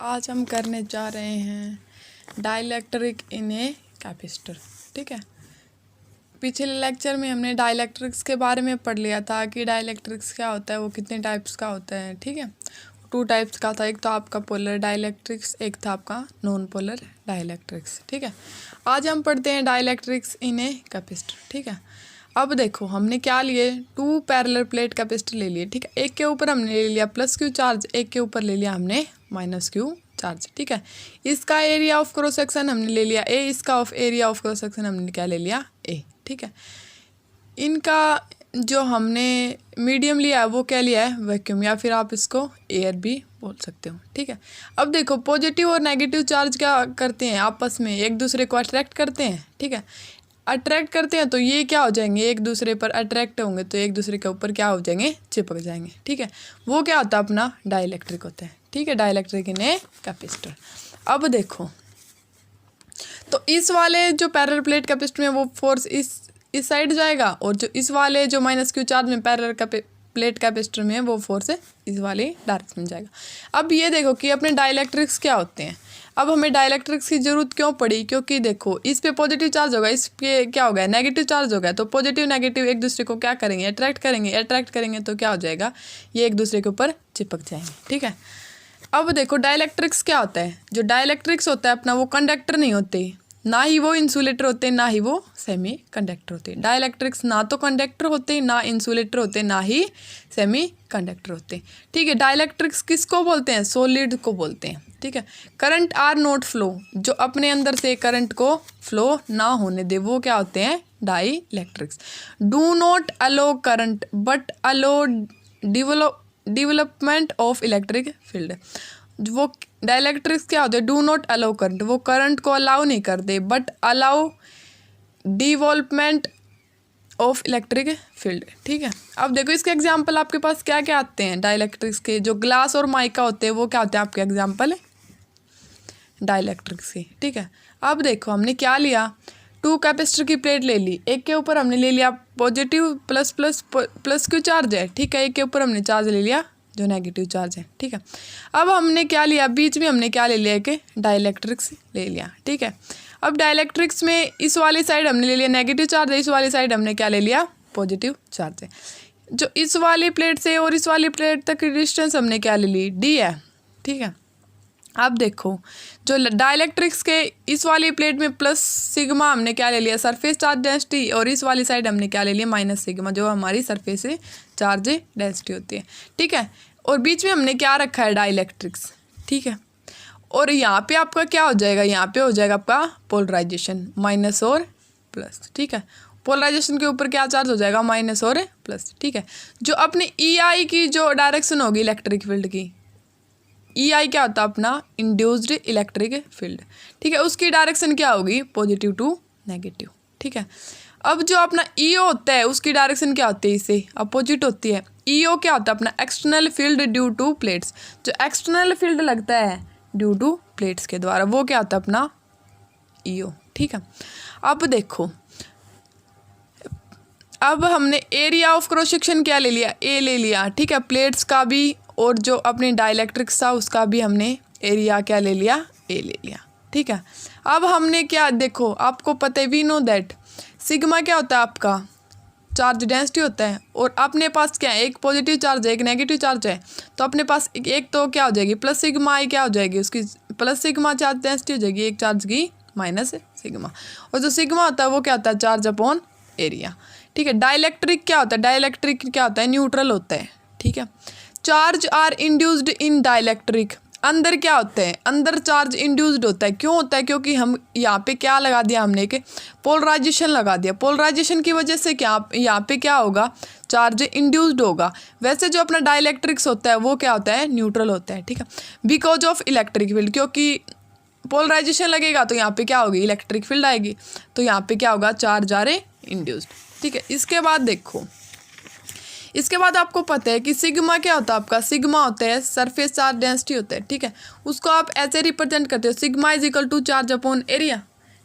आज हम करने जा रहे हैं डाइलेक्ट्रिक इन ए कैपेसिटर। ठीक है, पिछले लेक्चर में हमने डाइलेक्ट्रिक्स के बारे में पढ़ लिया था कि डाइलेक्ट्रिक्स क्या होता है, वो कितने टाइप्स का होता है। ठीक है, 2 टाइप्स का था, एक तो आपका पोलर डाइलेक्ट्रिक्स, एक था आपका नॉन पोलर डाइलेक्ट्रिक्स। ठीक है, आज हम पढ़ते हैं डाइलेक्ट्रिक्स इन ए कैपेसिटर। ठीक है, अब देखो हमने क्या लिए, 2 पैरेलल प्लेट कैपेसिटर ले लिए। ठीक है, एक के ऊपर हमने ले लिया प्लस क्यू चार्ज, एक के ऊपर ले लिया हमने माइनस क्यू चार्ज। ठीक है, इसका एरिया ऑफ क्रॉस सेक्शन हमने ले लिया ए, इसका of area of cross section हमने क्या ले लिया ए। ठीक है, इनका जो हमने मीडियम लिया है वो क्या लिया है, वैक्यूम, या फिर आप इसको एयर भी बोल सकते हो। ठीक है, अब देखो पॉजिटिव और नेगेटिव चार्ज क्या करते हैं, आपस में एक दूसरे को अट्रैक्ट करते हैं। ठीक है, अट्रैक्ट करते हैं तो ये क्या हो जाएंगे, एक दूसरे पर अट्रैक्ट होंगे तो एक दूसरे के ऊपर क्या हो जाएंगे, चिपक जाएंगे। ठीक है, वो क्या होता है, अपना डाइलेक्ट्रिक होता है। ठीक है, डाइलेक्ट्रिक इन ए कैपेसिटर। अब देखो तो इस वाले जो पैरेलल प्लेट कैपेसिटर में वो फोर्स इस साइड जाएगा, और जो इस वाले जो माइनस क्यू चार्ज में पैरेलल प्लेट कैपेसिटर में वो फोर्स इस वाले डायरेक्शन में जाएगा। अब ये देखो कि अपने डाइलेक्ट्रिक्स क्या होते हैं। अब हमें डाइलेक्ट्रिक्स की जरूरत क्यों पड़ी, क्योंकि देखो इस पे पॉजिटिव चार्ज होगा, इस पे क्या होगा, नेगेटिव चार्ज होगा, तो पॉजिटिव नेगेटिव एक दूसरे को क्या करेंगे, अट्रैक्ट करेंगे तो क्या हो जाएगा, ये एक दूसरे के ऊपर चिपक जाएंगे। ठीक है, अब देखो डाइलेक्ट्रिक्स क्या होता है, जो डाइलेक्ट्रिक्स होता है अपना वो कंडक्टर नहीं होते, ना ही वो इंसुलेटर होते, ना ही वो सेमी कंडक्टर होते। डाइलेक्ट्रिक्स ना तो कंडक्टर होते, ना इंसुलेटर होते, ना ही सेमी कंडक्टर होते। ठीक है, डाइलेक्ट्रिक्स किसको बोलते हैं, सॉलिड को बोलते हैं। ठीक है, करंट आर नॉट फ्लो, जो अपने अंदर से करंट को फ्लो ना होने दे, वो क्या होते हैं, dielectrics. Do not allow current but allow development of electric field. वो डाइलेक्ट्रिक्स क्या होते हैं, डू नॉट अलाउ करंट, वो करंट को अलाउ नहीं करते, but allow development of electric field. ठीक है, अब देखो इसके एग्जांपल आपके पास क्या क्या आते हैं डाइलेक्ट्रिक्स के, जो ग्लास और माइका होते हैं वो क्या होते हैं आपके एग्जांपल डाइलेक्ट्रिक्स के। ठीक है, अब देखो हमने क्या लिया, 2 कैपेसिटर की प्लेट ले ली, एक के ऊपर हमने ले लिया पॉजिटिव प्लस क्यू चार्ज है। ठीक है, एक के ऊपर हमने चार्ज ले लिया जो नेगेटिव चार्ज है। ठीक है, अब हमने क्या लिया, बीच में हमने क्या ले लिया, कि डाइलेक्ट्रिक्स ले लिया। ठीक है, अब डाइलेक्ट्रिक्स में इस वाली साइड हमने ले लिया नेगेटिव चार्ज है, इस वाली साइड हमने क्या ले लिया, पॉजिटिव चार्ज है। जो इस वाली प्लेट से और इस वाली प्लेट तक की डिस्टेंस हमने क्या ले ली, डी है। ठीक है, अब देखो जो डाइलेक्ट्रिक्स के इस वाली प्लेट में प्लस सिग्मा हमने क्या ले लिया, सरफेस चार्ज डेंसिटी, और इस वाली साइड हमने क्या ले लिया, माइनस सिग्मा, जो हमारी सरफेस से चार्ज डेंसिटी होती है। ठीक है, और बीच में हमने क्या रखा है, डाइलेक्ट्रिक्स। ठीक है, और यहाँ पे आपका क्या हो जाएगा, यहाँ पे हो जाएगा आपका पोलराइजेशन, माइनस और प्लस। ठीक है, पोलराइजेशन के ऊपर क्या चार्ज हो जाएगा, माइनस और प्लस। ठीक है, जो अपनी EI की जो डायरेक्शन होगी इलेक्ट्रिक फील्ड की, EI क्या होता है अपना इंड्यूस्ड इलेक्ट्रिक फील्ड। ठीक है, उसकी डायरेक्शन क्या होगी, पॉजिटिव टू नेगेटिव। ठीक है, अब जो अपना EO होता है उसकी डायरेक्शन क्या होती है, इससे अपोजिट होती है। EO क्या होता है अपना external field due to plates, जो एक्सटर्नल फील्ड लगता है ड्यू टू प्लेट्स के द्वारा, वो क्या होता है अपना EO। ठीक है, अब देखो अब हमने एरिया ऑफ क्रॉस सेक्शन क्या ले लिया, A ले लिया। ठीक है, प्लेट्स का भी और जो अपने डाइलेक्ट्रिक्स था उसका भी हमने एरिया क्या ले लिया, A ले लिया। ठीक है, अब हमने क्या, देखो आपको पता है, वी नो दैट सिग्मा क्या होता है आपका चार्ज डेंसिटी होता है, और अपने पास क्या है, एक पॉजिटिव चार्ज है, एक नेगेटिव चार्ज है, तो अपने पास एक तो क्या हो जाएगी, प्लस सिग्मा आई क्या हो जाएगी, उसकी प्लस सिग्मा चार्ज डेंसिटी हो जाएगी, एक चार्ज की माइनस सिग्मा, और जो सिग्मा होता है वो क्या होता है, चार्ज अपॉन एरिया। ठीक है, डाइलेक्ट्रिक क्या होता है, डाइलेक्ट्रिक क्या होता है, न्यूट्रल होता है। ठीक है, charge are induced in dielectric, अंदर क्या होता है, अंदर चार्ज इंड्यूस्ड होता है, क्यों होता है, क्योंकि हम यहाँ पे क्या लगा दिया हमने, कि पोलराइजेशन लगा दिया, पोलराइजेशन की वजह से क्या यहाँ पे क्या होगा, चार्ज इंड्यूस्ड होगा। वैसे जो अपना डाइलेक्ट्रिक्स होता है वो क्या होता है, न्यूट्रल होता है। ठीक है, बिकॉज ऑफ इलेक्ट्रिक फील्ड, क्योंकि पोलराइजेशन लगेगा तो यहाँ पे क्या होगी, इलेक्ट्रिक फील्ड आएगी, तो यहाँ पे क्या होगा, चार्ज आर इंड्यूस्ड। ठीक है, इसके बाद देखो, इसके बाद आपको पता है कि सिग्मा क्या होता है आपका, सिग्मा होता है सरफेस चार्ज डेंसिटी होता है। ठीक है, उसको आप ऐसे रिप्रेजेंट करते हो, sigma is equal to charge upon area.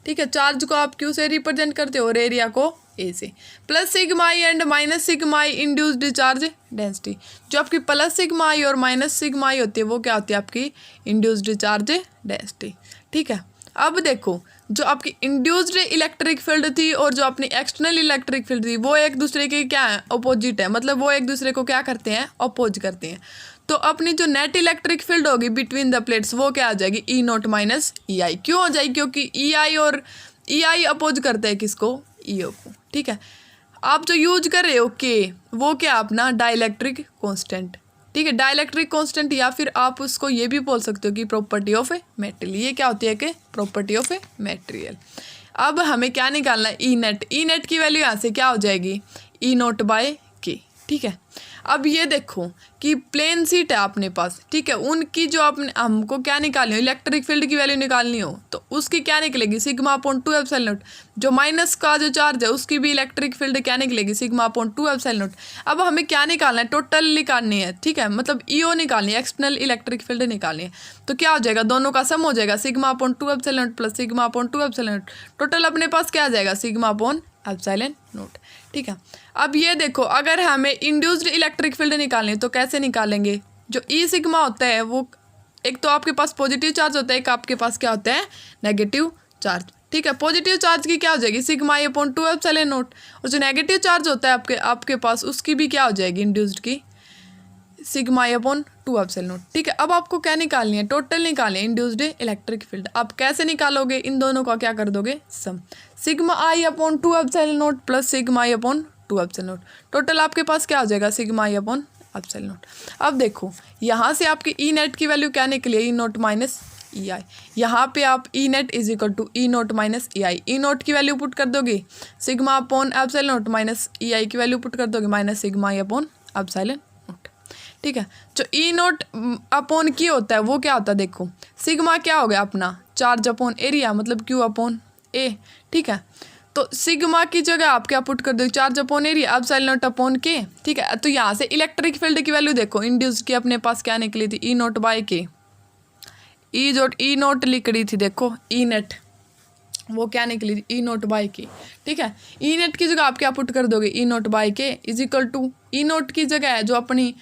ठीक है, चार्ज को आप क्यू से रिप्रेजेंट करते हो और एरिया को ए से। Plus sigma I and minus sigma I induced charge density. जो आपकी प्लस सिग्मा आई और माइनस सिग्मा आई होती है वो क्या होती है आपकी इंड्यूस्ड चार्ज डेंसिटी। ठीक है, अब देखो जो आपकी इंड्यूस्ड इलेक्ट्रिक फील्ड थी और जो अपनी एक्सटर्नल इलेक्ट्रिक फील्ड थी वो एक दूसरे के क्या है, अपोजिट है, मतलब वो एक दूसरे को क्या करते हैं, अपोज करते हैं। तो अपनी जो नेट इलेक्ट्रिक फील्ड होगी बिटवीन द प्लेट्स वो क्या आ जाएगी, ई नोट माइनस ई आई। क्यों हो जाएगी, क्योंकि ई आई और ई आई अपोज करते हैं किसको, ईओ को। ठीक है, आप जो यूज कर रहे हो के वो क्या अपना डाइलेक्ट्रिक कांस्टेंट। ठीक है, डाइलेक्ट्रिक कांस्टेंट, या फिर आप उसको ये भी बोल सकते हो कि प्रॉपर्टी ऑफ ए मेटेरियल। ये क्या होती है कि प्रॉपर्टी ऑफ ए मेटेरियल। अब हमें क्या निकालना है, ई नेट। ई नेट की वैल्यू यहाँ से क्या हो जाएगी, ई नोट बाय के। ठीक है, अब ये देखो कि प्लेन शीट है अपने पास। ठीक है, उनकी जो अपने हमको क्या निकालनी हो, इलेक्ट्रिक फील्ड की वैल्यू निकालनी हो तो उसकी क्या निकलेगी, सिग्मा अपॉन 2 एप्सिलॉन नॉट। जो माइनस का जो चार्ज है उसकी भी इलेक्ट्रिक फील्ड क्या निकलेगी, सिग्मा अपॉन 2 एप्सिलॉन नॉट। अब हमें क्या निकालना है, टोटल निकालनी है। ठीक है, मतलब ईओ निकालनी है, एक्सटर्नल इलेक्ट्रिक फील्ड निकालनी है। तो क्या हो जाएगा, दोनों का सम हो जाएगा, sigma upon 2 epsilon naught plus sigma upon 2 epsilon naught. Total अपने पास क्या आ जाएगा, सिग्मा अपॉन एप्सिलॉन नॉट। ठीक है, अब ये देखो अगर हमें इंड्यूस्ड इलेक्ट्रिक फील्ड निकालनी है तो कैसे निकालेंगे। जो ई सिग्मा होता है वो एक तो आपके पास पॉजिटिव चार्ज होता है, एक आपके पास क्या होता है, नेगेटिव चार्ज। ठीक है, पॉजिटिव चार्ज की क्या हो जाएगी, sigma I upon 2 epsilon not. और जो नेगेटिव चार्ज होता है आपके पास उसकी भी क्या हो जाएगी, इंड्यूस्ड की sigma I upon 2 epsilon naught. ठीक है, अब आपको क्या निकालनी है, टोटल निकालनी है इंड्यूस्ड इलेक्ट्रिक फील्ड। आप कैसे निकालोगे, इन दोनों का क्या कर दोगे, sum. Sigma I upon 2 epsilon naught plus sigma I upon 2 epsilon naught. Total आपके पास क्या हो जाएगा, sigma I upon epsilon naught. अब देखो यहाँ से आपकी ई नेट की वैल्यू क्या निकली है, ई नोट माइनस ई आई। यहाँ पे आप E net is equal to E naught minus E I. E naught की वैल्यू पुट कर दोगे sigma upon epsilon naught minus E I की वैल्यू पुट कर दोगे minus sigma I upon epsilon naught. ठीक है, जो ई नोट अपॉन की होता है वो क्या होता है, देखो सिग्मा क्या हो गया अपना चार्ज अपॉन एरिया, मतलब क्यू अपॉन ए। ठीक है, तो सिग्मा की जगह आप क्या पुट कर दो, charge upon area epsilon not upon K. ठीक है, तो यहाँ से इलेक्ट्रिक फील्ड की वैल्यू देखो, इंड्यूस्ड की अपने पास क्या निकली थी, ई नोट बाय के। ई नोट लिख रही थी, देखो ई नेट वो क्या निकली थी, ई नोट बाय के। ठीक है, ई नेट की जगह आप क्या पुट कर दोगे, E naught by K is equal to E naught की जगह है जो अपनी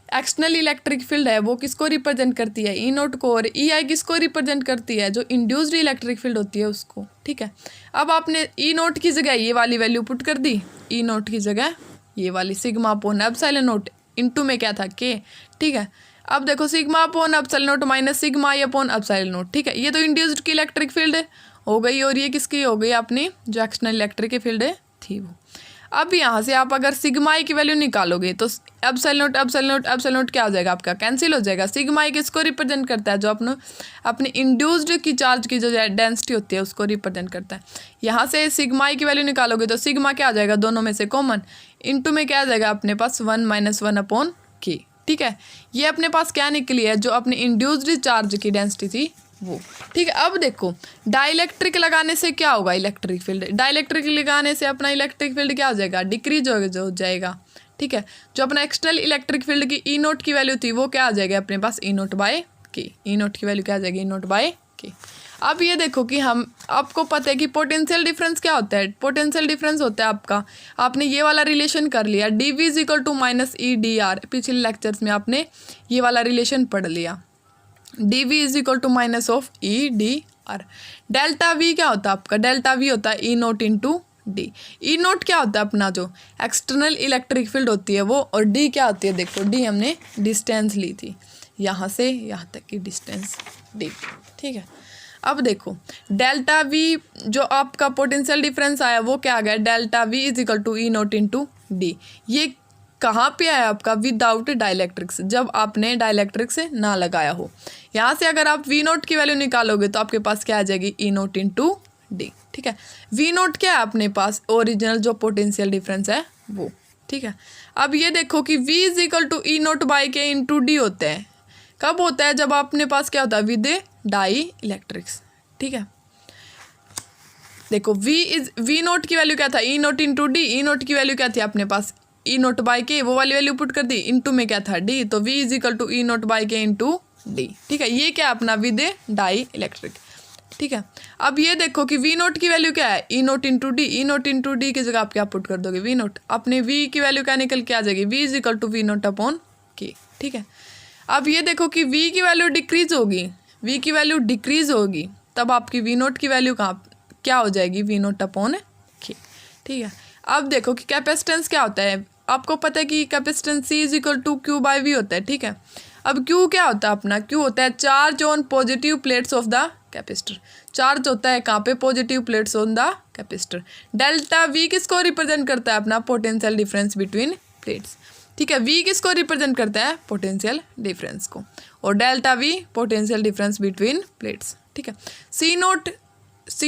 एक्सटर्नल इलेक्ट्रिक फील्ड है वो किसको रिप्रेजेंट करती है, ई नोट को, और ई आई किसको रिप्रेजेंट करती है, जो इंड्यूस्ड इलेक्ट्रिक फील्ड होती है उसको। ठीक है, अब आपने ई नोट की जगह ये वाली वैल्यू पुट कर दी, ई नोट की जगह ये वाली sigma upon epsilon not, into में क्या था के। ठीक है, अब देखो sigma upon epsilon naught minus sigma I upon epsilon naught. ठीक है, ये तो इंड्यूस्ड की इलेक्ट्रिक फील्ड हो गई और ये किसकी हो गई, अपनी जो एक्सटर्नल इलेक्ट्रिक फील्ड थी वो। अब यहाँ से आप अगर सिग्मा आई की वैल्यू निकालोगे तो एप्सिलॉन नॉट क्या हो जाएगा आपका, कैंसिल हो जाएगा। सिग्मा आई किसको रिप्रेजेंट करता है, जो अपने इंड्यूस्ड की चार्ज की जो डेंसिटी होती है उसको रिप्रेजेंट करता है। यहाँ से सिग्मा आई की वैल्यू निकालोगे तो सिग्मा क्या आ जाएगा, दोनों में से कॉमन, इनटू में क्या आ जाएगा अपने पास 1 माइनस 1 अपॉन के। ठीक है, ये अपने पास क्या निकली है, जो अपनी इंड्यूस्ड चार्ज की डेंसिटी थी वो। ठीक है, अब देखो डाइलेक्ट्रिक लगाने से क्या होगा, इलेक्ट्रिक फील्ड, डाइलेक्ट्रिक लगाने से अपना इलेक्ट्रिक फील्ड क्या हो जाएगा, डिक्रीज हो जाएगा। ठीक है, जो अपना एक्सटर्नल इलेक्ट्रिक फील्ड की ई नोट की वैल्यू थी वो क्या आ जाएगा अपने पास, ई नोट बाय के। ई नोट की वैल्यू क्या आ जाएगी, ई नोट बाय के। अब ये देखो कि हम आपको पता है कि पोटेंशियल डिफरेंस क्या होता है, पोटेंशियल डिफरेंस होता है आपका, आपने ये वाला रिलेशन कर लिया, D V is equal to minus E D R. पिछले लेक्चर्स में आपने ये वाला रिलेशन पढ़ लिया, D V is equal to minus of E D R. Delta V क्या होता है आपका, डेल्टा वी होता है E naught into D. E naught क्या होता है अपना जो एक्सटर्नल इलेक्ट्रिक फील्ड होती है वो, और डी क्या होती है, देखो डी हमने डिस्टेंस ली थी यहाँ से यहाँ तक की डिस्टेंस डी। ठीक है, अब देखो डेल्टा वी जो आपका पोटेंशियल डिफरेंस आया वो क्या आ गया, delta V is equal to E naught into D. ये कहाँ पे आया आपका, विदाउट डाइलेक्ट्रिक्स, जब आपने डाइलेक्ट्रिक्स ना लगाया हो। यहाँ से अगर आप वी नोट की वैल्यू निकालोगे तो आपके पास क्या आ जाएगी, ई नोट इंटू डी। ठीक है, वी नोट क्या है अपने पास, ओरिजिनल जो पोटेंशियल डिफरेंस है वो। ठीक है, अब ये देखो कि V is equal to E naught by K into D होते हैं, कब होता है, जब अपने पास क्या होता है, विद डाई इलेक्ट्रिक्स। ठीक है, देखो वी नोट की वैल्यू क्या था, E naught into D. E naught की वैल्यू क्या थी अपने पास, ई नोट बाई के, वो वाली वैल्यू पुट कर दी, इंटू में क्या था डी, तो V is equal to E naught by K into D. ठीक है, ये क्या अपना विद डाई इलेक्ट्रिक। ठीक है। अब ये देखो कि वी नोट की वैल्यू क्या है, E naught into D. E naught into D की जगह आप क्या पुट कर दोगे, वी नोट। अपने वी की वैल्यू क्या निकल के आ जाएगी, V is equal to V naught upon K. ठीक है। अब ये देखो कि वी की वैल्यू डिक्रीज होगी, वी की वैल्यू डिक्रीज होगी, तब आपकी वी नोट की वैल्यू क्या हो जाएगी, वी नोट अपॉन के। ठीक है। अब देखो कि कैपेसिटेंस क्या होता है, आपको पता है कि capacitance C is equal to Q by V होता है। ठीक है। अब क्यू क्या होता है अपना, क्यू होता है charge on positive plates of the capacitor. Charge होता है कहाँ पे, positive plates on the capacitor. Delta V किसको रिप्रेजेंट करता है, अपना पोटेंशियल डिफरेंस बिटवीन प्लेट्स। ठीक है। वी किसको रिप्रेजेंट करता है, पोटेंशियल डिफरेंस को, और delta we potential difference between plates. ठीक है। सी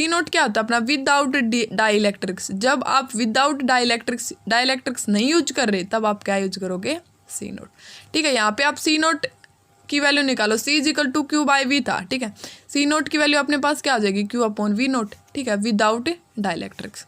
नोट क्या होता है अपना, विदाउट डाइलेक्ट्रिक्स। जब आप विदाउट डाइलेक्ट्रिक्स नहीं यूज कर रहे, तब आप क्या यूज करोगे, सी नोट। ठीक है। यहाँ पे आप सी नोट की वैल्यू निकालो, C is equal to Q by V था। ठीक है। सी नोट की वैल्यू अपने पास क्या आ जाएगी, क्यू अपॉन वी नोट। ठीक है। विदाउट डाइलेक्ट्रिक्स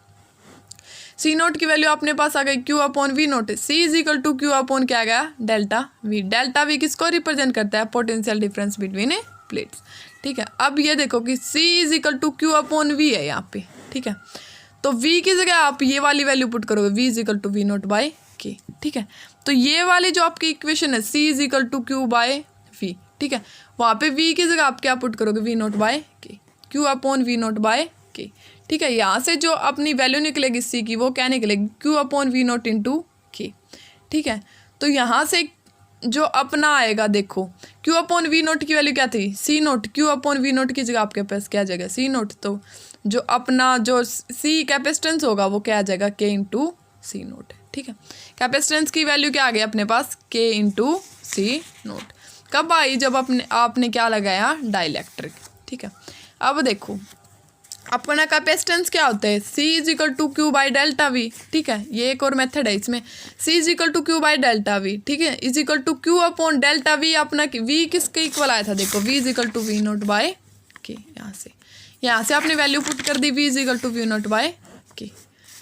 सी नोट की वैल्यू अपने पास आ गई Q upon V naught. C is equal to Q upon क्या आ गया, डेल्टा वी। डेल्टा वी किसको रिप्रेजेंट करता है, पोटेंशियल डिफरेंस बिटवीन प्लेट्स। ठीक है। अब ये देखो कि C is equal to Q upon V है यहाँ पे। ठीक है। तो V की जगह आप ये वाली वैल्यू पुट करोगे, V is equal to V naught by K. ठीक है। तो ये वाली जो आपकी इक्वेशन है, C is equal to Q by V. ठीक है। वहाँ पे V की जगह आप क्या पुट करोगे, V naught by K, Q upon V naught by K. ठीक है। यहाँ से जो अपनी वैल्यू निकलेगी C की, वो क्या निकलेगी, Q upon V naught into K. ठीक है। तो यहाँ से जो अपना आएगा, देखो क्यू अपॉन वी नोट की वैल्यू क्या थी, C naught. Q upon V naught की जगह आपके पास क्या आ जाएगा, सी नोट। तो जो अपना जो सी कैपेसिटेंस होगा वो क्या आ जाएगा, के इंटू सी नोट। ठीक है। कैपेसिटेंस की वैल्यू क्या आ गई अपने पास, के इंटू सी नोट। कब आई, जब आपने क्या लगाया, डाइलेक्ट्रिक। ठीक है। अब देखो अपना कैपेसिटेंस क्या होता है, C is equal to Q by delta V. ठीक है। ये एक और मेथड है इसमें, C is equal to Q by delta V. ठीक है। Is equal to Q upon delta V. अपना V किसके इक्वल आया था, देखो V is equal to V naught by K. यहाँ से आपने वैल्यू पुट कर दी, V is equal to V naught by K.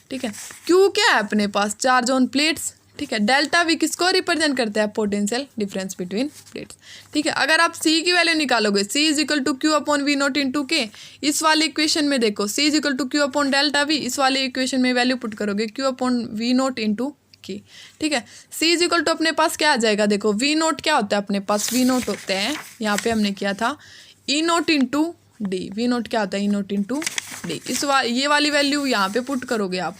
ठीक है। Q क्या है अपने पास, चार्ज ऑन प्लेट्स। ठीक है। डेल्टा वी किसको रिप्रेजेंट करता है, पोटेंशियल डिफरेंस बिटवीन प्लेट्स। ठीक है। अगर आप C की वैल्यू निकालोगे, C is equal to Q upon V naught into K. इस वाली इक्वेशन में देखो C is equal to Q upon delta V, इस वाली इक्वेशन में वैल्यू पुट करोगे Q upon V naught into K. ठीक है। C इज इक्वल टू अपने पास क्या आ जाएगा, देखो वी नोट क्या होता है अपने पास, वी नोट होते हैं, यहाँ पे हमने किया था E naught into D. V naught क्या होता है, ई नोट इंटू डी। ये वाली वैल्यू यहाँ पे पुट करोगे आप,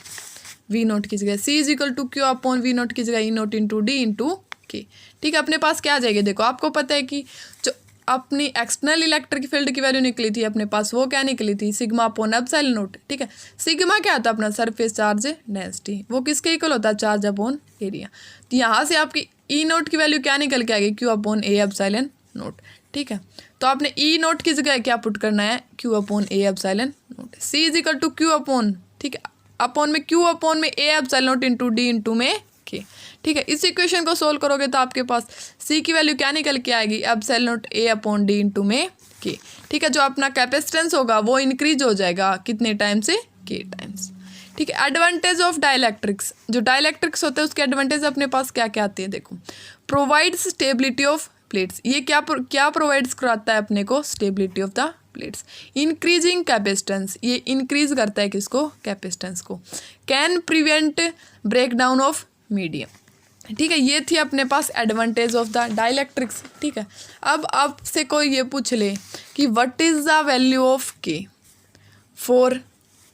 वी नोट की जगह C is equal to Q upon V naught की जगह E naught into D into K. ठीक है। अपने पास क्या आ जाएगी, देखो आपको पता है कि जो अपनी एक्सटर्नल इलेक्ट्रिक फील्ड की वैल्यू निकली थी अपने पास, वो क्या निकली थी, सिग्मा अपॉन एप्सिलॉन नोट। ठीक है। सिग्मा क्या होता है अपना, सरफेस चार्ज डेंसिटी, वो किसके इक्वल होता है, चार्ज अपॉन एरिया। तो यहाँ से आपकी ई नोट की वैल्यू क्या निकल के आएगी, Q upon A epsilon naught. ठीक है। तो आपने ई नोट की जगह क्या पुट करना है, Q upon A epsilon naught. C is equal to Q upon, ठीक है, अपॉन में क्यू अपॉन में A epsilon naught into D into में के। ठीक है। इस इक्वेशन को सोल्व करोगे तो आपके पास C की वैल्यू क्या निकल के आएगी, एप्सिलॉन नोट ए अपॉन डी इंटू में के। ठीक है। जो अपना कैपेसिटेंस होगा वो इंक्रीज हो जाएगा कितने टाइम से, के टाइम्स। ठीक है। एडवांटेज ऑफ डाइलेक्ट्रिक्स, जो डाइलेक्ट्रिक्स होते हैं उसके एडवांटेज अपने पास क्या क्या आते हैं, देखो प्रोवाइड्स स्टेबिलिटी ऑफ प्लेट्स। ये क्या प्रोवाइड्स कराता है अपने को, stability of the plates. Increasing capacitance, ये इंक्रीज करता है किसको, कैपेसिटेंस को। Can prevent breakdown of medium. ठीक है। ये थी अपने पास एडवांटेज ऑफ द डाइलेक्ट्रिक्स। ठीक है। अब आपसे कोई ये पूछ ले कि what is the value of के फॉर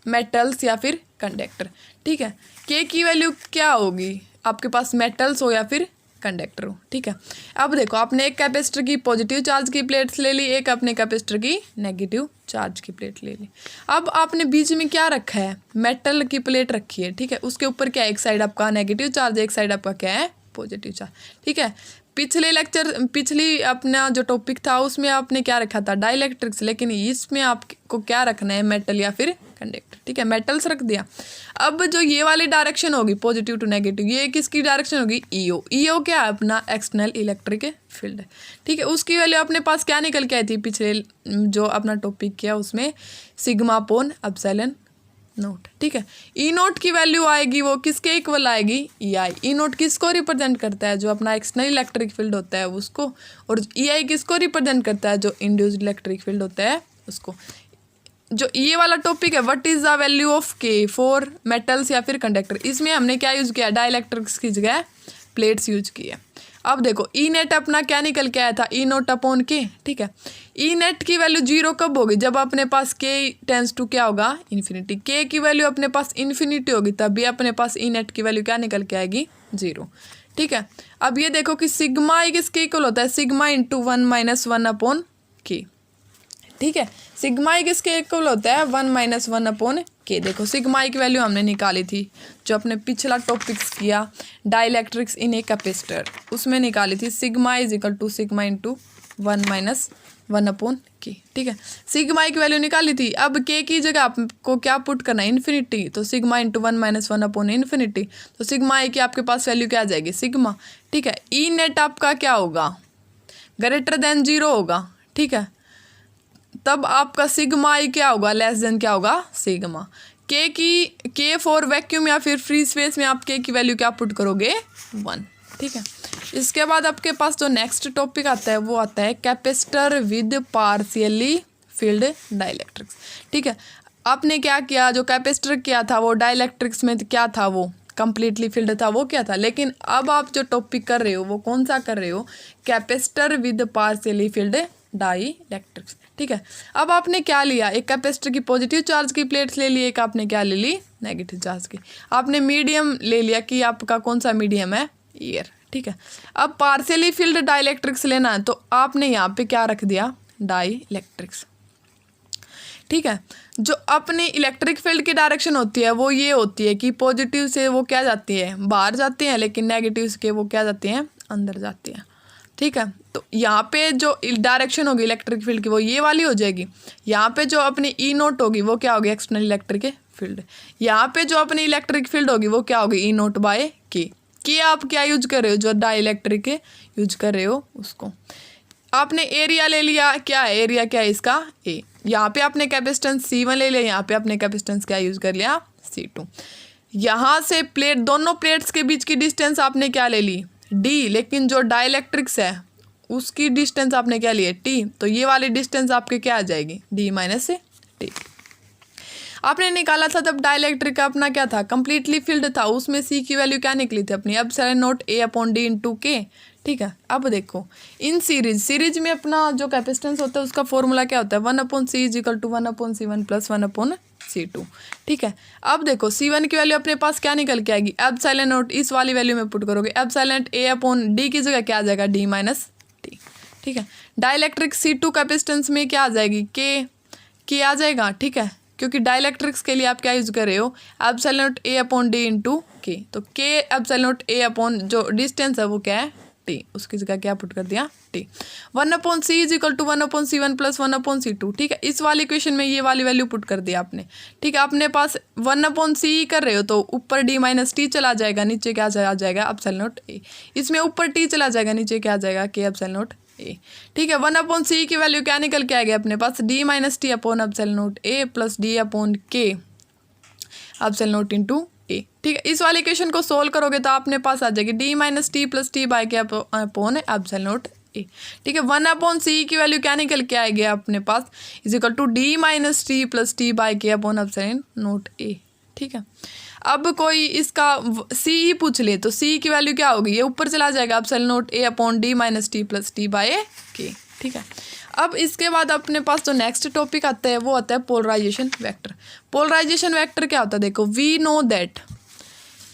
मेटल्स या फिर कंडक्टर। ठीक है। के की वैल्यू क्या होगी आपके पास, मेटल्स हो या फिर कंडक्टर हो। ठीक है। अब देखो आपने एक कैपेसिटर की पॉजिटिव चार्ज की प्लेट्स ले ली, एक अपने कैपेसिटर की नेगेटिव चार्ज की प्लेट ले ली। अब आपने बीच में क्या रखा है, मेटल की प्लेट रखी है। ठीक है। उसके ऊपर क्या, एक साइड आपका नेगेटिव चार्ज, एक साइड आपका क्या है, पॉजिटिव चार्ज। ठीक है। पिछली अपना जो टॉपिक था उसमें आपने क्या रखा था, डाइलेक्ट्रिक्स, लेकिन इसमें आपको क्या रखना है, मेटल या फिर कंडक्टर। ठीक है। मेटल्स रख दिया। अब जो ये वाली डायरेक्शन होगी पॉजिटिव टू नेगेटिव, ये किसकी डायरेक्शन होगी, ईओ। ईओ क्या है अपना, एक्सटर्नल इलेक्ट्रिक फील्ड है। ठीक है। उसकी वैल्यू अपने पास क्या निकल के आई थी, पिछले जो अपना टॉपिक किया उसमें सिग्मा अपॉन एप्सिलॉन नोट। ठीक है। ई नोट की वैल्यू आएगी वो किसके इक्वल आएगी, ई आई। ई नोट किसको रिप्रेजेंट करता है, जो अपना एक्सटर्नल इलेक्ट्रिक फील्ड होता है उसको, और ई आई किसको रिप्रेजेंट करता है, जो इंड्यूस्ड इलेक्ट्रिक फील्ड होता है उसको। जो ये वाला टॉपिक है what is the value of के फॉर मेटल्स या फिर कंडक्टर, इसमें हमने क्या यूज़ किया, डाइलेक्ट्रिक्स की जगह प्लेट्स यूज की है। अब देखो ई नेट अपना क्या निकल के आया था, ई नोट अपॉन के, ठीक है। ई नेट की वैल्यू 0 कब होगी, जब अपने पास के टेंस टू क्या होगा, इन्फिनिटी। के की वैल्यू अपने पास इन्फिनिटी होगी तब भी अपने पास ई नेट की वैल्यू क्या निकल के आएगी, 0, ठीक है। अब ये देखो कि सिग्मा आई किसके इक्वल होता है, sigma into 1 minus 1 upon K, ठीक है। सिग्मा आई किसके इक्वल होता है, 1 माइनस 1 अपॉन के। देखो सिग्मा आई की वैल्यू हमने निकाली थी जो अपने पिछला टॉपिक्स किया डाइलेक्ट्रिक्स इन ए कैपेसिटर, उसमें निकाली थी। Sigma is equal to sigma into 1 minus 1 upon K, ठीक है। सिग्मा आई की वैल्यू निकाली थी। अब के की जगह आपको क्या पुट करना है, इन्फिनिटी, तो sigma into 1 minus 1 upon infinity, तो सिग्मा आई की आपके पास वैल्यू क्या आ जाएगी, सिग्मा, ठीक है। ई नेट आपका क्या होगा, ग्रेटर देन 0 होगा, ठीक है। तब आपका सिग्मा आई क्या होगा, लेस देन क्या होगा, सिग्मा। के फॉर वैक्यूम या फिर फ्री स्पेस में आप के की वैल्यू क्या पुट करोगे, 1, ठीक है। इसके बाद आपके पास जो नेक्स्ट टॉपिक आता है वो आता है capacitor with partially field dielectrics, ठीक है। आपने क्या किया, जो कैपेसिटर किया था वो डाइलेक्ट्रिक्स में क्या था, वो कंप्लीटली फील्ड था, वो क्या था। लेकिन अब आप जो टॉपिक कर रहे हो वो कौन सा कर रहे हो, capacitor with partially field dielectrics, ठीक है। अब आपने क्या लिया, एक कैपेसिटर की पॉजिटिव चार्ज की प्लेट्स ले ली, एक आपने क्या ले ली, नेगेटिव चार्ज की। आपने मीडियम ले लिया कि आपका कौन सा मीडियम है, एयर, ठीक है। अब पार्शियली फील्ड डाइलेक्ट्रिक्स लेना है तो आपने यहाँ पे क्या रख दिया, डाइलेक्ट्रिक्स, ठीक है। जो अपनी इलेक्ट्रिक फील्ड की डायरेक्शन होती है वो ये होती है कि पॉजिटिव से वो क्या जाती है, बाहर जाती है, लेकिन नेगेटिव से वो क्या जाती हैं, अंदर जाती है, ठीक है। तो यहाँ पे जो डायरेक्शन होगी इलेक्ट्रिक फील्ड की वो ये वाली हो जाएगी। यहाँ पे जो अपनी ई नोट होगी वो क्या होगी, एक्सटर्नल इलेक्ट्रिक फील्ड। यहाँ पे जो अपनी इलेक्ट्रिक फील्ड होगी वो क्या होगी, ई नोट बाय के आप क्या यूज कर रहे हो, जो डाइलेक्ट्रिक यूज कर रहे हो उसको। आपने एरिया ले लिया, क्या है एरिया, क्या है इसका, ए। यहाँ पे आपने कैपेसिटेंस C1 ले लिया, यहाँ पे आपने कैपेसिटेंस क्या यूज कर लिया, C2। यहाँ से प्लेट, दोनों प्लेट्स के बीच की डिस्टेंस आपने क्या ले ली, D, लेकिन जो डाइलेक्ट्रिक्स है उसकी डिस्टेंस आपने क्या ली है, T, तो ये वाली डिस्टेंस आपके क्या आ जाएगी, D माइनस T। आपने निकाला था तब डाइलेक्ट्रिक का अपना क्या था, कंप्लीटली फील्ड था, उसमें C की वैल्यू क्या निकली थी अपनी, epsilon naught A upon D into K, ठीक है। अब देखो इन सीरीज में अपना जो कैपेसिटेंस होता है उसका फॉर्मूला क्या होता है, 1 upon C is equal to 1 upon C1 plus 1 upon C2, ठीक है। अब देखो C1 की वैल्यू अपने पास क्या निकल के आएगी, एप्सिलॉन नॉट इस वाली वैल्यू में पुट करोगे, एप्सिलॉन A अपॉन D की जगह क्या आ जाएगा, D माइनस T, ठीक है। डाइलेक्ट्रिक C2 कैपेसिटेंस में क्या आ जाएगी, के आ जाएगा, ठीक है, क्योंकि डाइलेक्ट्रिक्स के लिए आप क्या यूज कर रहे हो, epsilon naught A upon D into के, तो के एप्सिलॉन नॉट A अपॉन जो डिस्टेंस है वो क्या है, T, उसकी जगह क्या पुट कर दिया, T। 1 upon C is equal to 1 upon C1 plus 1 upon C2, ठीक है। इस वाली इक्वेशन में ये वाली वैल्यू पुट कर दिया आपने, ठीक है। अपने पास 1 अपॉन C कर रहे हो तो ऊपर D माइनस T चला जाएगा, नीचे क्या आ जाएगा, एप्सिलॉन नॉट A। इसमें ऊपर T चला जाएगा, नीचे क्या आ जाएगा, के एप्सिलॉन नॉट A, ठीक है। 1 अपॉन C की वैल्यू क्या निकल के आएगी अपने पास, D minus T upon epsilon naught A plus D upon के एप्सिलॉन नॉट इंटू A, ठीक है। इस वाले इक्वेशन को सोल्व करोगे तो आपने पास आ जाएगी D minus T plus T by K upon epsilon naught A, ठीक है। 1 अपॉन C की वैल्यू क्या निकल के आएगी अपने पास, is equal to D minus T plus T by K upon epsilon naught A, ठीक है। अब कोई इसका C ही पूछ ले तो C की वैल्यू क्या होगी, ये ऊपर चला जाएगा, epsilon naught A upon D minus T plus T by K, ठीक है। अब इसके बाद अपने पास जो नेक्स्ट टॉपिक आता है वो आता है पोलराइजेशन वेक्टर। पोलराइजेशन वेक्टर क्या होता है, देखो we know that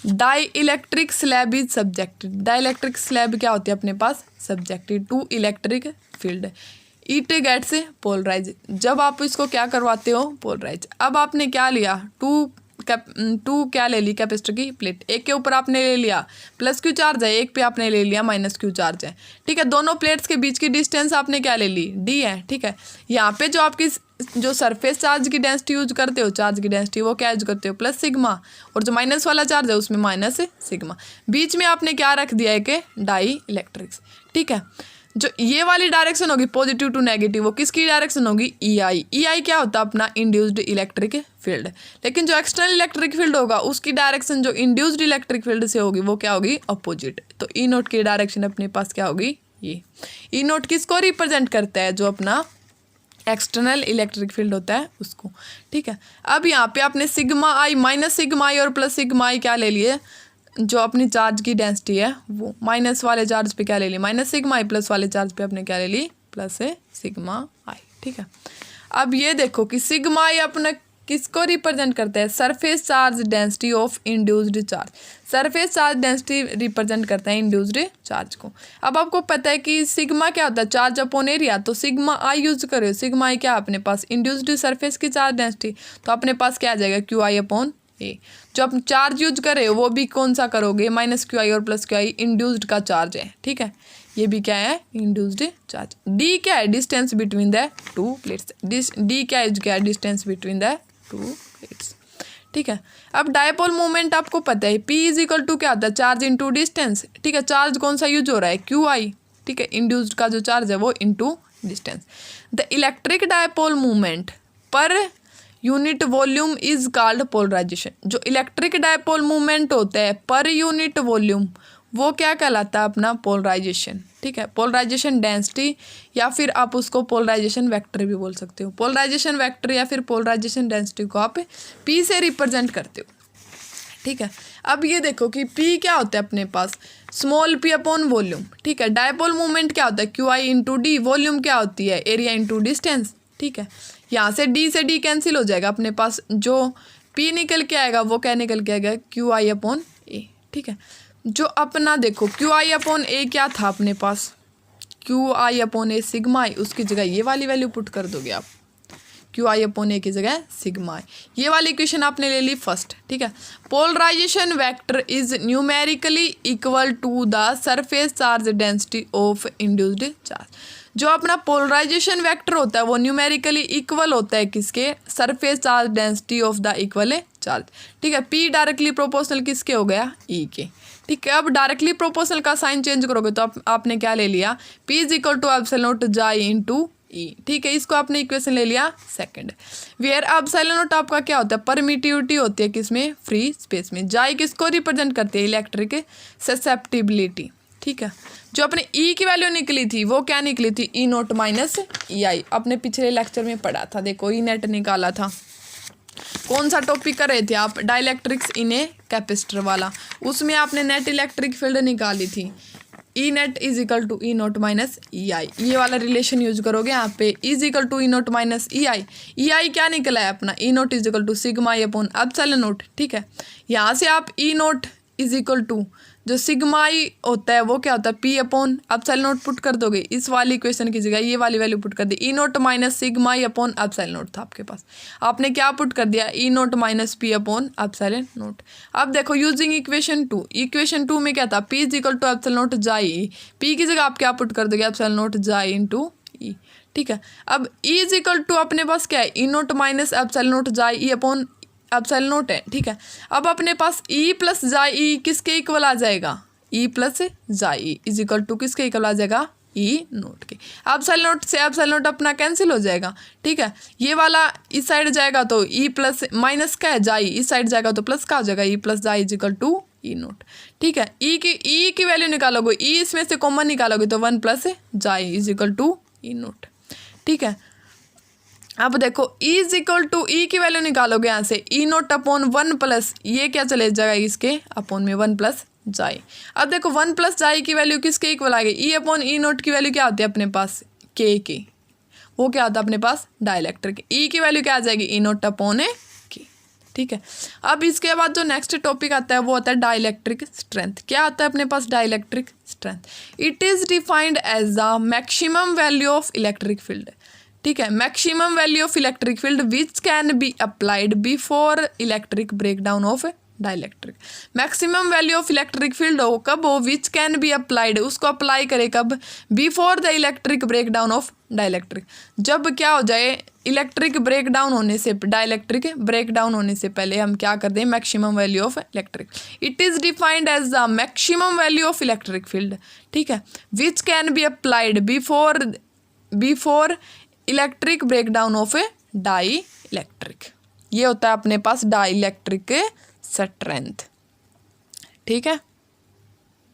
dielectric slab is subjected. Dielectric slab क्या होती है अपने पास, subjected to electric field, it gets polarize. जब आप इसको क्या करवाते हो, पोलराइज। अब आपने क्या लिया, टू क्या ले ली, कैपेसिटर की प्लेट, एक के ऊपर आपने ले लिया प्लस क्यू चार्ज है, एक पे आपने ले लिया माइनस क्यू चार्ज है, ठीक है। दोनों प्लेट्स के बीच की डिस्टेंस आपने क्या ले ली, D है, ठीक है। यहाँ पे जो आपकी जो सरफेस चार्ज की डेंसिटी यूज करते हो, चार्ज की डेंसिटी वो क्या यूज करते हो, प्लस सिग्मा, और जो माइनस वाला चार्ज है उसमें माइनस सिग्मा। बीच में आपने क्या रख दिया है कि डाई इलेक्ट्रिक्स, ठीक है। जो ये वाली डायरेक्शन होगी पॉजिटिव टू नेगेटिव, वो किसकी डायरेक्शन होगी, EI क्या होता है अपना, इंड्यूस्ड इलेक्ट्रिक फील्ड। लेकिन जो एक्सटर्नल इलेक्ट्रिक फील्ड होगा उसकी डायरेक्शन जो इंड्यूस्ड इलेक्ट्रिक फील्ड से होगी वो क्या होगी, अपोजिट। तो ई नोट की डायरेक्शन अपने पास क्या होगी, ये ई नोट किसको रिप्रेजेंट करता है, जो अपना एक्सटर्नल इलेक्ट्रिक फील्ड होता है उसको, ठीक है। अब यहाँ पे आपने सिग्मा आई माइनस सिग्मा आई और प्लस सिग्मा आई क्या ले लिए, जो अपनी चार्ज की डेंसिटी है वो माइनस वाले चार्ज पे क्या ले ली माइनस सिग्मा आई, प्लस वाले चार्ज पे आपने क्या ले ली प्लस सिग्मा आई, ठीक है। अब ये देखो कि सिग्मा आई अपने किसको रिप्रेजेंट करता है, surface charge density of induced charge, surface charge density represent करता है इंड्यूस्ड चार्ज को। अब आपको पता है कि सिग्मा क्या होता है, चार्ज अपॉन एरिया, तो सिग्मा आई यूज करो, सिग्मा आई क्या अपने पास इंड्यूस्ड सरफेस की चार्ज डेंसिटी, तो अपने पास क्या आ जाएगा क्यू आई अपॉन ए। जो आप चार्ज यूज करे वो भी कौन सा करोगे, माइनस क्यू आई और प्लस क्यू आई इंड्यूस्ड का चार्ज है, ठीक है। ये भी क्या है इंड्यूस्ड चार्ज। डी क्या है, distance between the two plates, D क्या है distance between the two plates, ठीक है। अब डायपोल मोमेंट आपको पता है P इज इक्वल टू क्या होता है, चार्ज इनटू डिस्टेंस, ठीक है। चार्ज कौन सा यूज हो रहा है क्यू आई, ठीक है। इंड्यूस्ड का जो चार्ज है वो into distance. The electric dipole movement per unit volume is called polarisation. जो इलेक्ट्रिक डायपोल मूवमेंट होता है पर यूनिट वॉल्यूम वो क्या कहलाता है अपना पोलराइजेशन, ठीक है। पोलराइजेशन डेंसिटी या फिर आप उसको पोलराइजेशन वेक्टर भी बोल सकते हो। पोलराइजेशन वेक्टर या फिर पोलराइजेशन डेंसिटी को आप P से रिप्रेजेंट करते हो, ठीक है। अब ये देखो कि P क्या होता है अपने पास स्मॉल p अपॉन वॉल्यूम, ठीक है। डायपोल मूवमेंट क्या होता है Q I into D, volume क्या होती है एरिया इंटू डिस्टेंस, ठीक है। यहाँ से D कैंसिल हो जाएगा, अपने पास जो P निकल के आएगा वो क्या निकल के आएगा क्यू आई अपॉन ए, ठीक है। जो अपना देखो क्यू आई अपॉन ए क्या था अपने पास, Q I upon A sigma I, उसकी जगह ये वाली वैल्यू पुट कर दोगे आप, क्यू आई अपॉन ए की जगह सिग्मा आई। ये वाली इक्वेशन आपने ले ली फर्स्ट, ठीक है। Polarisation vector is numerically equal to the surface charge density of induced charge. जो अपना पोलराइजेशन वेक्टर होता है वो न्यूमेरिकली इक्वल होता है किसके, surface charge density of the equal charge, ठीक है। P डायरेक्टली प्रोपोर्शनल किसके हो गया E के, ठीक है। अब डायरेक्टली प्रोपोर्शनल का साइन चेंज करोगे तो आपने क्या ले लिया P is equal to epsilon naught chi into E, ठीक है। इसको आपने इक्वेशन ले लिया सेकंड। वेयर एप्सिलॉन नॉट आपका क्या होता है परमिटिविटी होती है किसमें फ्री स्पेस में। जाई किसको रिप्रेजेंट करती है इलेक्ट्रिक ससेप्टिबिलिटी, ठीक है। जो अपने ई की वैल्यू निकली थी वो क्या निकली थी ई नोट माइनस ई आई, अपने पिछले लेक्चर में पढ़ा था, देखो ई नेट निकाला था। कौन सा टॉपिक कर रहे थे आप, डाइलेक्ट्रिक्स इन ए कैपेसिटर वाला, उसमें आपने नेट इलेक्ट्रिक फील्ड निकाली थी। E net is equal to E naught minus E I, ये वाला रिलेशन यूज करोगे यहाँ पे, is equal to E naught minus E I. E I क्या निकला है अपना E naught is equal to sigma I upon epsilon naught, ठीक है। यहाँ से आप E naught is equal to जो सिग्मा आई होता है वो क्या होता है P upon epsilon naught put कर दोगे, इस वाली इक्वेशन की जगह ये वाली वैल्यू पुट कर दी, E naught minus sigma I upon epsilon naught था आपके पास, आपने क्या पुट कर दिया E naught minus P upon epsilon naught. अब देखो यूजिंग इक्वेशन 2, इक्वेशन 2 में क्या था P is equal to epsilon naught chi, P की जगह आप क्या पुट कर दोगे epsilon naught chi into E, ठीक है। अब E इज इक्वल टू अपने पास क्या है E naught minus epsilon naught जाई ई अपॉन एप्सिलॉन नोट है, ठीक है। अब अपने पास E प्लस जाई ई किसके इक्वल आ जाएगा, E प्लस जाई इज इक्वल टू किसके इक्वल आ जाएगा ई नोट के। एप्सिलॉन नोट से एप्सिलॉन नोट अपना कैंसिल हो जाएगा, ठीक है। ये वाला इस साइड जाएगा तो ई प्लस माइनस का है जाई, इस साइड जाएगा तो प्लस का हो जाएगा ई प्लस जाई is equal to E naught, ठीक है। ई की वैल्यू निकालोगे, ई इसमें से कॉमन निकालोगे तो 1 प्लस जाई is equal to E naught, ठीक है। अब देखो E is equal to E की वैल्यू निकालोगे यहाँ से ई नोट अपॉन 1 प्लस ये क्या चले जाएगा इसके अपॉन में 1 प्लस जाई। अब देखो 1 प्लस जाई की वैल्यू किसके इक्वल आ गई ई अपॉन ई नोट की वैल्यू क्या होती है अपने पास के की, वो क्या होता है अपने पास डाइलेक्ट्रिक, ई की वैल्यू क्या आ जाएगी ई नोट अपॉन ए की, ठीक है। अब इसके बाद जो नेक्स्ट टॉपिक आता है वो होता है डाइलेक्ट्रिक स्ट्रेंथ। क्या आता है अपने पास dielectric strength, it is defined as the maximum value of electric field, ठीक है। Maximum value of electric field which can be applied before electric breakdown of dielectric. Maximum value of electric field हो कब हो which can be applied, उसको apply करे कब before the electric breakdown of dielectric, जब क्या हो जाए इलेक्ट्रिक ब्रेकडाउन होने से, डाइलेक्ट्रिक ब्रेकडाउन होने से पहले हम क्या कर दें maximum value of electric. It is defined as the maximum value of electric field, ठीक है, which can be applied before electric breakdown of a dielectric. ये होता है अपने पास डाई इलेक्ट्रिक स्ट्रेंथ, ठीक है।